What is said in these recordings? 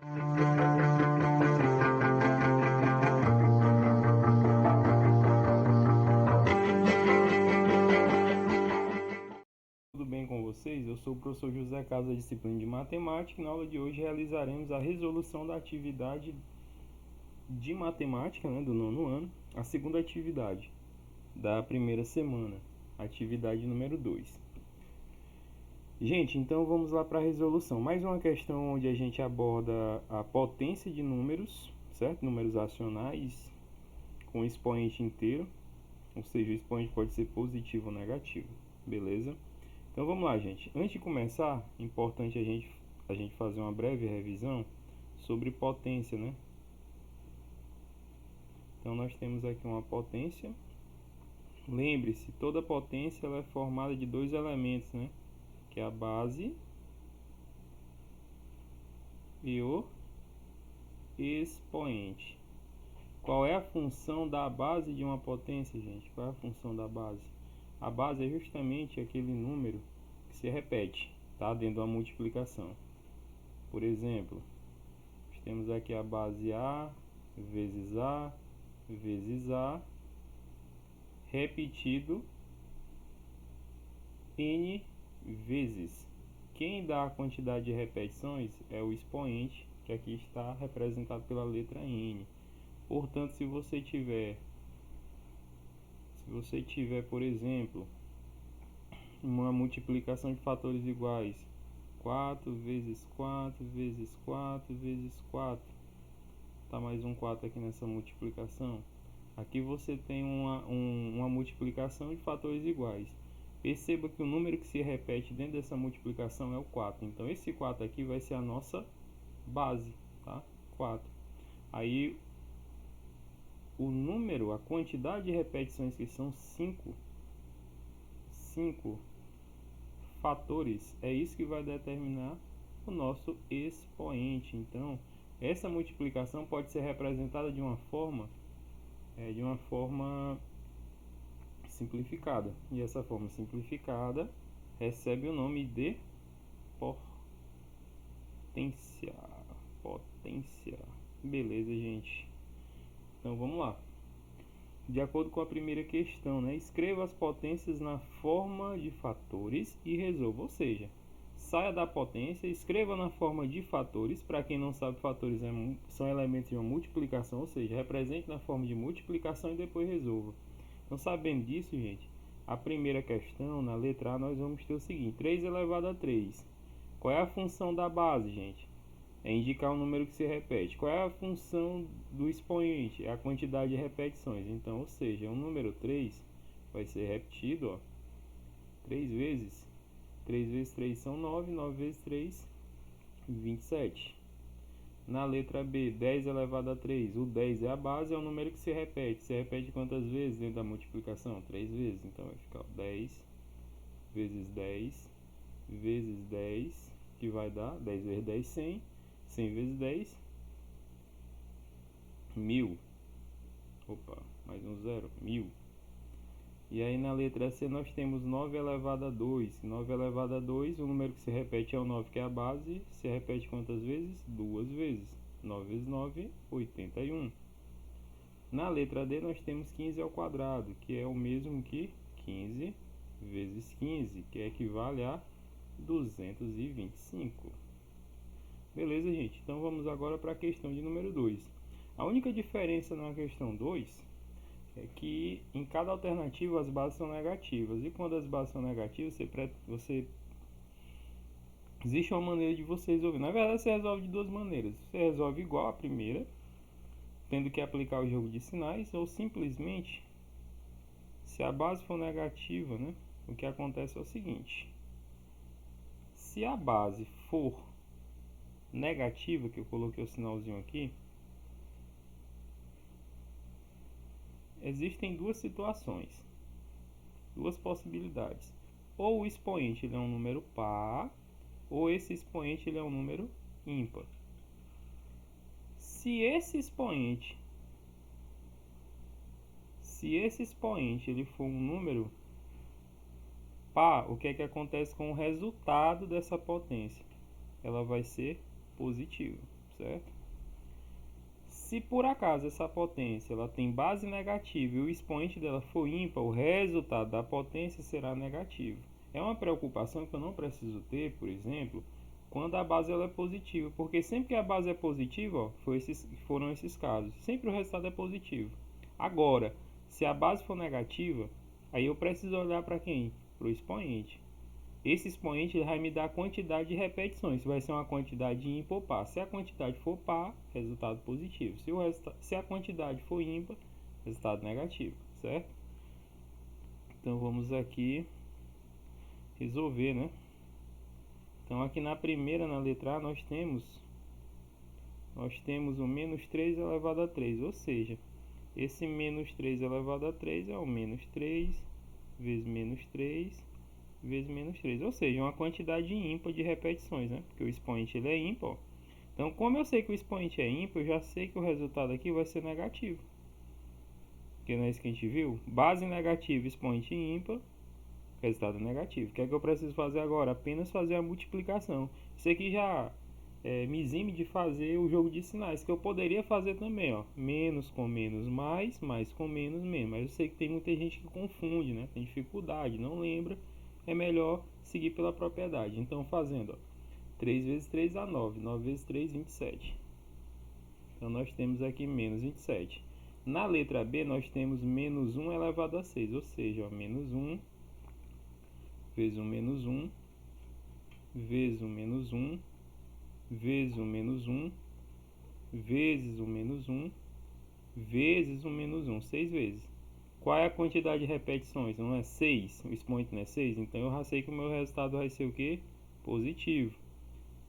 Tudo bem com vocês? Eu sou o professor José Carlos da disciplina de Matemática e na aula de hoje realizaremos a resolução da atividade de Matemática, do nono ano, a segunda atividade da primeira semana, atividade número 2. Gente, então vamos lá para a resolução. Mais uma questão onde a gente aborda a potência de números, certo? Números racionais com expoente inteiro, ou seja, o expoente pode ser positivo ou negativo, beleza? Então vamos lá, gente. Antes de começar, é importante a gente fazer uma breve revisão sobre potência, né? Então nós temos aqui uma potência. Lembre-se, toda potência ela é formada de dois elementos, né? Que é a base e o expoente. Qual é a função da base de uma potência, gente? Qual é a função da base? A base é justamente aquele número que se repete, tá? Dentro de uma multiplicação. Por exemplo, nós temos aqui a base A vezes A vezes A repetido N vezes. Quem dá a quantidade de repetições é o expoente, que aqui está representado pela letra N. Portanto, se você tiver, por exemplo, uma multiplicação de fatores iguais, 4 vezes 4 vezes 4 vezes 4, tá mais um 4 aqui nessa multiplicação. Aqui você tem uma multiplicação de fatores iguais. Perceba que o número que se repete dentro dessa multiplicação é o 4. Então esse 4 aqui vai ser a nossa base, tá? 4. Aí o número, a quantidade de repetições, que são 5 fatores, é isso que vai determinar o nosso expoente. Então essa multiplicação pode ser representada de uma forma simplificada, e essa forma simplificada recebe o nome de potência. Beleza, gente? Então vamos lá. De acordo com a primeira questão, né? Escreva as potências na forma de fatores e resolva. Ou seja, saia da potência, escreva na forma de fatores. Para quem não sabe, fatores são elementos de uma multiplicação, ou seja, represente na forma de multiplicação e depois resolva. Então, sabendo disso, gente, a primeira questão, na letra A, nós vamos ter o seguinte: 3 elevado a 3. Qual é a função da base, gente? É indicar um número que se repete. Qual é a função do expoente? É a quantidade de repetições. Então, ou seja, o número 3 vai ser repetido, ó, 3 vezes. 3 vezes 3 são 9, 9 vezes 3, 27. Na letra B, 10 elevado a 3. O 10 é a base, é o número que se repete. Se repete quantas vezes dentro da multiplicação? 3 vezes. Então vai ficar 10 vezes 10 vezes 10, que vai dar 10 vezes 10, 100. 100 vezes 10, 1000. Opa, mais um zero, 1000. E aí na letra C nós temos 9 elevado a 2. 9 elevado a 2, o número que se repete é o 9, que é a base. Se repete quantas vezes? 2 vezes. 9 vezes 9, 81. Na letra D nós temos 15 ao quadrado, que é o mesmo que 15 vezes 15, que equivale a 225. Beleza, gente? Então vamos agora para a questão de número 2. A única diferença na questão 2 é que em cada alternativa as bases são negativas. E quando as bases são negativas, existe uma maneira de você resolver. Na verdade, você resolve de duas maneiras. Você resolve igual a primeira, tendo que aplicar o jogo de sinais, ou simplesmente, se a base for negativa, né, o que acontece é o seguinte: se a base for negativa, que eu coloquei o sinalzinho aqui, existem duas situações, duas possibilidades. Ou o expoente ele é um número par, ou esse expoente ele é um número ímpar. Se esse expoente ele for um número par, o que é que acontece com o resultado dessa potência? Ela vai ser positiva, certo? Se por acaso essa potência ela tem base negativa e o expoente dela for ímpar, o resultado da potência será negativo. É uma preocupação que eu não preciso ter, por exemplo, quando a base ela é positiva, porque sempre que a base é positiva, ó, foram esses casos, sempre o resultado é positivo. Agora, se a base for negativa, aí eu preciso olhar para quem? Para o expoente. Esse expoente vai me dar a quantidade de repetições, se vai ser uma quantidade ímpar ou par. Se a quantidade for par, resultado positivo. Se a quantidade for ímpar, resultado negativo, certo? Então vamos aqui resolver, né? Então aqui na primeira, na letra A, nós temos o menos 3 elevado a 3, ou seja, esse menos 3 elevado a 3 é o menos 3 vezes menos 3 vezes menos 3, ou seja, uma quantidade ímpar de repetições, né? Porque o expoente ele é ímpar. Então, como eu sei que o expoente é ímpar, eu já sei que o resultado aqui vai ser negativo. Porque não é isso que a gente viu? Base negativa, expoente ímpar, resultado negativo. O que é que eu preciso fazer agora? Apenas fazer a multiplicação. Isso aqui já me exime de fazer o jogo de sinais, que eu poderia fazer também, ó. Menos com menos mais, mais com menos menos. Mas eu sei que tem muita gente que confunde, né? Tem dificuldade, não lembra. É melhor seguir pela propriedade. Então, fazendo, ó, 3 vezes 3 dá 9. 9 vezes 3, 27. Então, nós temos aqui menos 27. Na letra B, nós temos menos 1 elevado a 6. Ou seja, ó, menos 1 vezes o menos 1 vezes o menos 1 vezes o menos 1 vezes o menos 1 vezes o menos 1. 6 vezes. Qual é a quantidade de repetições? Não é 6? O expoente não é 6? Então eu já sei que o meu resultado vai ser o quê? Positivo.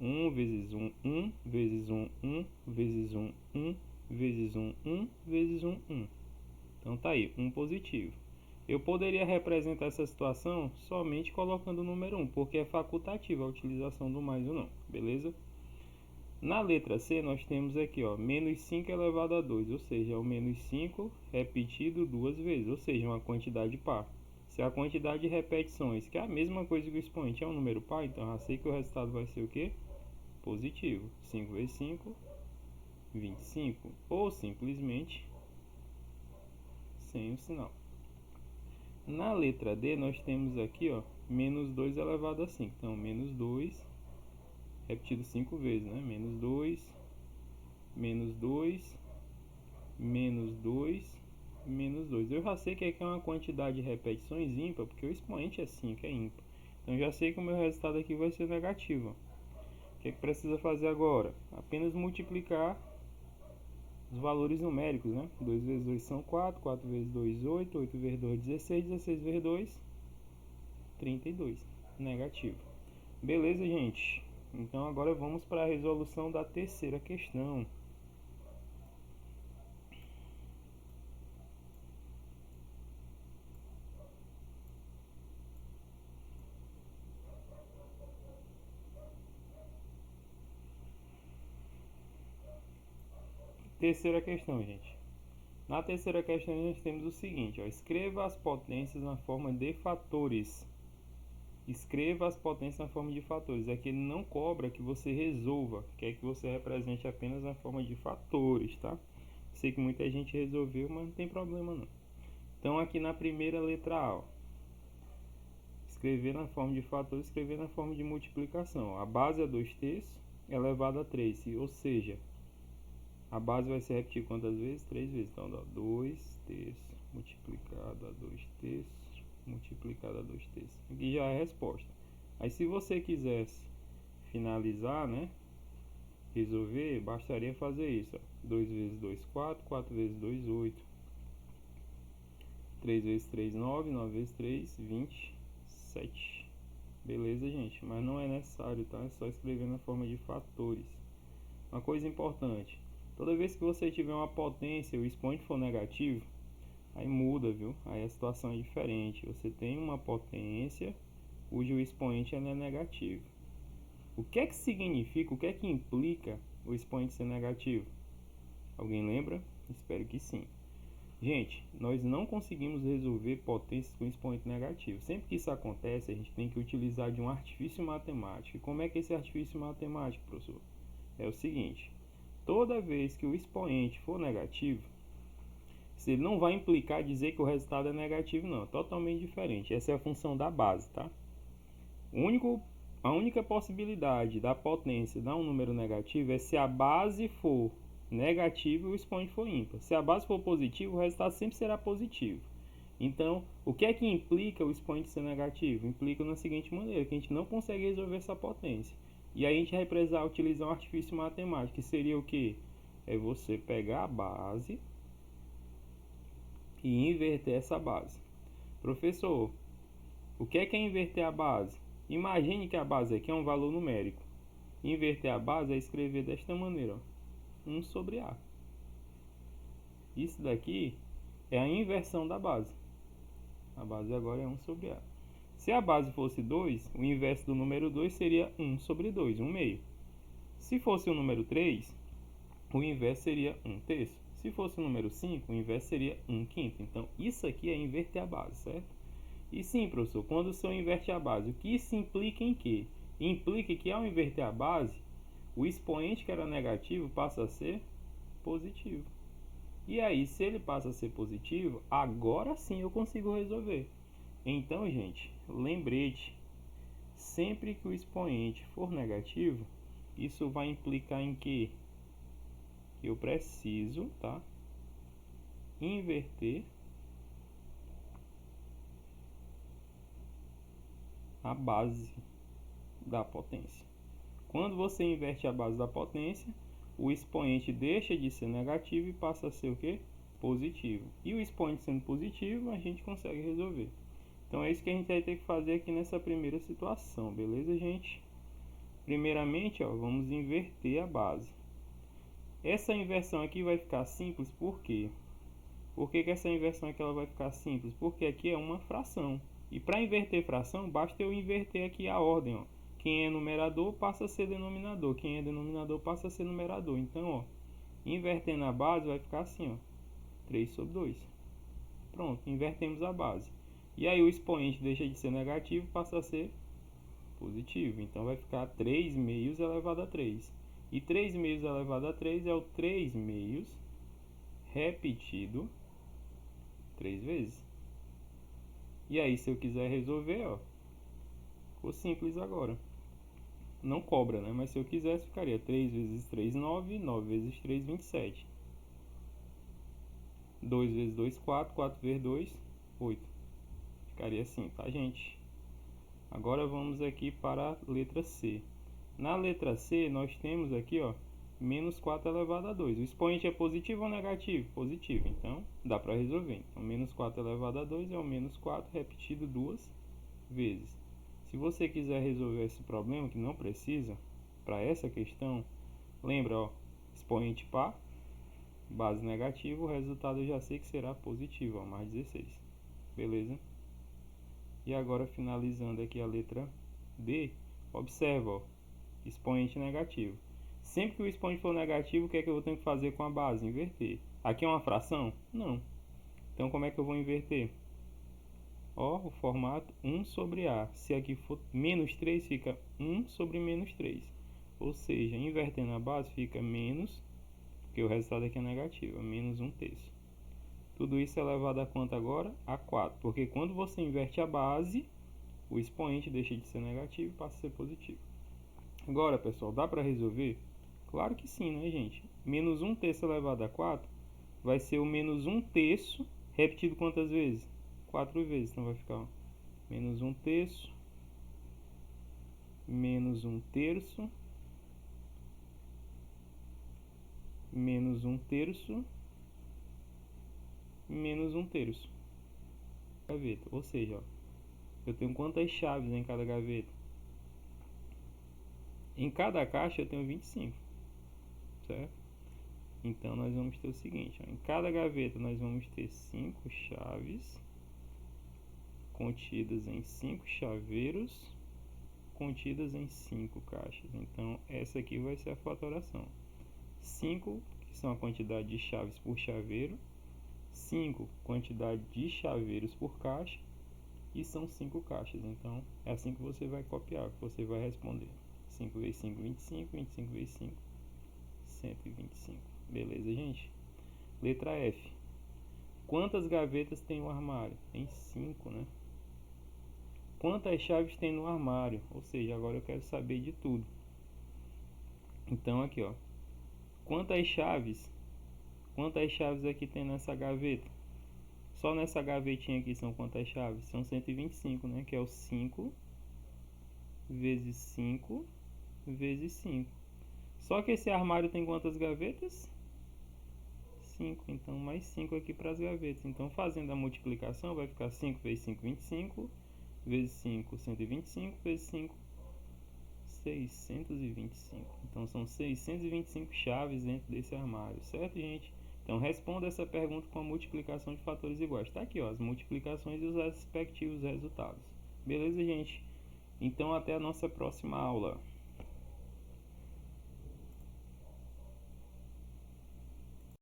1 vezes 1, 1 vezes 1, 1 vezes 1, 1 vezes 1, 1 vezes 1, 1. Então tá aí, 1 positivo. Eu poderia representar essa situação somente colocando o número 1, porque é facultativa a utilização do mais ou não, beleza? Na letra C, nós temos aqui, ó, menos 5 elevado a 2, ou seja, é o menos 5 repetido duas vezes, ou seja, uma quantidade par. Se a quantidade de repetições, que é a mesma coisa que o expoente, é um número par, então já sei que o resultado vai ser o quê? Positivo. 5 vezes 5, 25. Ou simplesmente sem o sinal. Na letra D, nós temos aqui, ó, menos 2 elevado a 5. Então, menos 2 repetido 5 vezes, né? Menos 2, menos 2, menos 2, menos 2. Eu já sei que aqui é uma quantidade de repetições ímpar, porque o expoente é 5, é ímpar. Então, já sei que o meu resultado aqui vai ser negativo. O que é que precisa fazer agora? Apenas multiplicar os valores numéricos, né? 2 vezes 2 são 4, 4 vezes 2, 8, 8 vezes 2, 16, 16 vezes 2, 32. Negativo. Beleza, gente? Então agora vamos para a resolução da terceira questão. Terceira questão, gente. Na terceira questão nós temos o seguinte, ó, escreva as potências na forma de fatores. Escreva as potências na forma de fatores. Aqui ele não cobra que você resolva, quer que você represente apenas na forma de fatores, tá? Sei que muita gente resolveu, mas não tem problema não. Então aqui na primeira letra A, ó, escrever na forma de fator, escrever na forma de multiplicação. A base é 2/3 elevado a 3, ou seja, a base vai se repetir quantas vezes? 3 vezes. Então, 2/3 multiplicado a 2/3 multiplicado a 2/3. Aqui já é a resposta. Aí, se você quisesse finalizar, né, resolver, bastaria fazer isso. Ó. 2 vezes 2, 4. 4 vezes 2, 8. 3 vezes 3, 9. 9 vezes 3, 27. Beleza, gente? Mas não é necessário, tá? É só escrever na forma de fatores. Uma coisa importante. Toda vez que você tiver uma potência e o expoente for negativo, aí muda, viu? Aí a situação é diferente. Você tem uma potência cujo expoente é negativo. O que é que significa, o que é que implica o expoente ser negativo? Alguém lembra? Espero que sim. Gente, nós não conseguimos resolver potências com expoente negativo. Sempre que isso acontece, a gente tem que utilizar de um artifício matemático. E como é que é esse artifício matemático, professor? É o seguinte, toda vez que o expoente for negativo, ele não vai implicar dizer que o resultado é negativo, não. É totalmente diferente. Essa é a função da base, tá? A única possibilidade da potência dar um número negativo é se a base for negativa e o expoente for ímpar. Se a base for positiva, o resultado sempre será positivo. Então, o que é que implica o expoente ser negativo? Implica na seguinte maneira, que a gente não consegue resolver essa potência. E aí a gente vai precisar utilizar um artifício matemático, que seria o quê? É você pegar a base e inverter essa base. Professor, o que é inverter a base? Imagine que a base aqui é um valor numérico. Inverter a base é escrever desta maneira, ó, 1 sobre A. Isso daqui é a inversão da base. A base agora é 1 sobre A. Se a base fosse 2, o inverso do número 2 seria 1 sobre 2, 1 meio. Se fosse o número 3, o inverso seria 1 terço. Se fosse o número 5, o inverso seria 1 quinto. Então, isso aqui é inverter a base, certo? E sim, professor, quando o senhor inverte a base, o que isso implica em quê? Implica que ao inverter a base, o expoente que era negativo passa a ser positivo. E aí, se ele passa a ser positivo, agora sim eu consigo resolver. Então, gente, lembrete, sempre que o expoente for negativo, isso vai implicar em que eu preciso, tá, inverter a base da potência. Quando você inverte a base da potência, o expoente deixa de ser negativo e passa a ser o quê? Positivo. E o expoente sendo positivo, a gente consegue resolver. Então é isso que a gente vai ter que fazer aqui nessa primeira situação, beleza, gente? Primeiramente, ó, vamos inverter a base. Essa inversão aqui vai ficar simples, por quê? Por que essa inversão aqui ela vai ficar simples? Porque aqui é uma fração. E para inverter fração, basta eu inverter aqui a ordem, ó. Quem é numerador passa a ser denominador. Quem é denominador passa a ser numerador. Então, ó, invertendo a base vai ficar assim, ó, 3 sobre 2. Pronto, invertemos a base. E aí o expoente deixa de ser negativo e passa a ser positivo. Então vai ficar 3 meios elevado a 3. E 3 meios elevado a 3 é o 3 meios repetido 3 vezes. E aí, se eu quiser resolver, ó, ficou simples agora. Não cobra, né? Mas se eu quisesse, ficaria 3 vezes 3, 9. 9 vezes 3, 27. 2 vezes 2, 4. 4 vezes 2, 8. Ficaria assim, tá, gente? Agora vamos aqui para a letra C. Na letra C, nós temos aqui, ó, menos 4 elevado a 2. O expoente é positivo ou negativo? Positivo, então dá para resolver. Então, menos 4 elevado a 2 é o menos 4 repetido 2 vezes. Se você quiser resolver esse problema, que não precisa, para essa questão, lembra, ó, expoente par, base negativa, o resultado eu já sei que será positivo, ó, mais 16. Beleza? E agora, finalizando aqui a letra D, observa, ó, expoente negativo. Sempre que o expoente for negativo, o que é que eu vou ter que fazer com a base? Inverter. Aqui é uma fração? Não. Então, como é que eu vou inverter? Ó, o formato 1 sobre A. Se aqui for menos 3, fica 1 sobre menos 3. Ou seja, invertendo a base, fica menos, porque o resultado aqui é negativo, menos 1 terço. Tudo isso é elevado a quanto agora? A 4. Porque quando você inverte a base, o expoente deixa de ser negativo e passa a ser positivo. Agora, pessoal, dá para resolver? Claro que sim, né, gente? Menos 1 terço elevado a 4 vai ser o menos 1 terço repetido quantas vezes? 4 vezes. Então vai ficar, ó, menos 1 terço, menos 1 terço, menos 1 terço, menos 1 terço. Gaveta. Ou seja, ó, eu tenho quantas chaves em cada gaveta? Em cada caixa eu tenho 25, certo? Então nós vamos ter o seguinte, ó, em cada gaveta nós vamos ter 5 chaves contidas em 5 chaveiros contidas em 5 caixas. Então essa aqui vai ser a fatoração. 5, que são a quantidade de chaves por chaveiro, 5, quantidade de chaveiros por caixa, e são 5 caixas. Então é assim que você vai copiar, que você vai responder. 5 vezes 5, 25, 25 vezes 5, 125. Beleza, gente? Letra F. Quantas gavetas tem no armário? Tem 5, né? Quantas chaves tem no armário? Ou seja, agora eu quero saber de tudo. Então aqui, ó. Quantas chaves aqui tem nessa gaveta? Só nessa gavetinha aqui são quantas chaves? São 125, né? Que é o 5 vezes 5 vezes 5. Só que esse armário tem quantas gavetas? 5. Então, mais 5 aqui para as gavetas. Então, fazendo a multiplicação, vai ficar 5 vezes 5, 25. Vezes 5, 125. Vezes 5, 625. Então, são 625 chaves dentro desse armário. Certo, gente? Então, responda essa pergunta com a multiplicação de fatores iguais. Está aqui, ó, as multiplicações e os respectivos resultados. Beleza, gente? Então, até a nossa próxima aula.